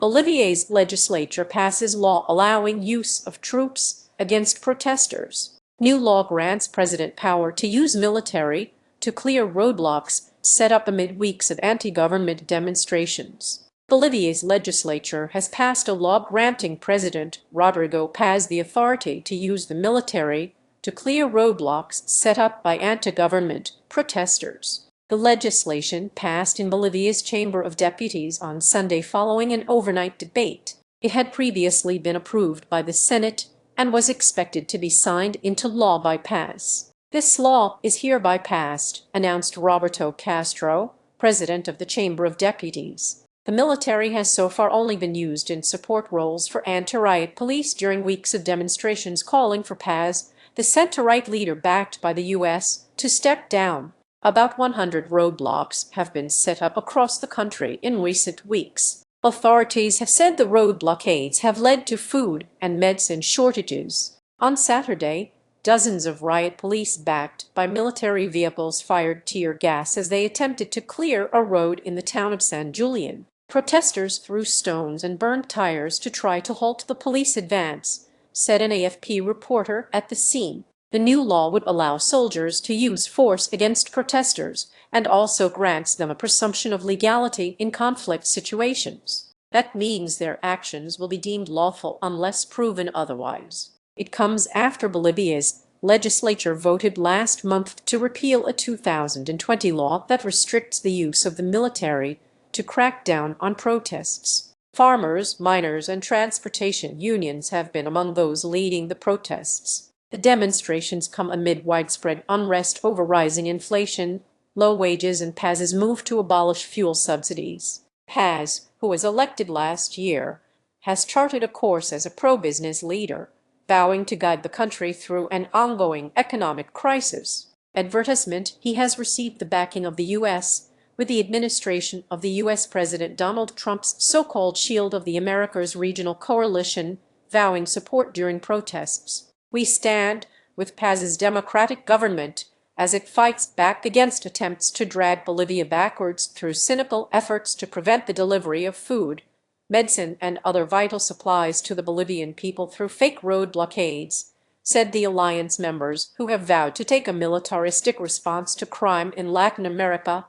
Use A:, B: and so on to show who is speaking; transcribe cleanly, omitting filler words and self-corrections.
A: Bolivia's legislature passes law allowing use of troops against protesters. New law grants president power to use military to clear roadblocks set up amid weeks of anti-government demonstrations. Bolivia's legislature has passed a law granting President Rodrigo Paz the authority to use the military to clear roadblocks set up by anti-government protesters. The legislation passed in Bolivia's Chamber of Deputies on Sunday following an overnight debate. It had previously been approved by the Senate and was expected to be signed into law by Paz. "This law is hereby passed," announced Roberto Castro, president of the Chamber of Deputies. The military has so far only been used in support roles for anti-riot police during weeks of demonstrations calling for Paz, the center-right leader backed by the U.S., to step down. About 100 roadblocks have been set up across the country in recent weeks. Authorities have said the road blockades have led to food and medicine shortages. On Saturday, dozens of riot police backed by military vehicles fired tear gas as they attempted to clear a road in the town of San Julian. Protesters threw stones and burned tires to try to halt the police advance, said an AFP reporter at the scene. The new law would allow soldiers to use force against protesters and also grants them a presumption of legality in conflict situations. That means their actions will be deemed lawful unless proven otherwise. It comes after Bolivia's legislature voted last month to repeal a 2020 law that restricts the use of the military to crack down on protests. Farmers, miners, and transportation unions have been among those leading the protests. The demonstrations come amid widespread unrest over rising inflation, low wages, and Paz's move to abolish fuel subsidies. Paz, who was elected last year, has charted a course as a pro-business leader, vowing to guide the country through an ongoing economic crisis. Advertisement, he has received the backing of the U.S., with the administration of the U.S. President Donald Trump's so-called Shield of the Americas regional coalition, vowing support during protests. "We stand with Paz's democratic government as it fights back against attempts to drag Bolivia backwards through cynical efforts to prevent the delivery of food, medicine, and other vital supplies to the Bolivian people through fake road blockades," said the alliance members, who have vowed to take a militaristic response to crime in Latin America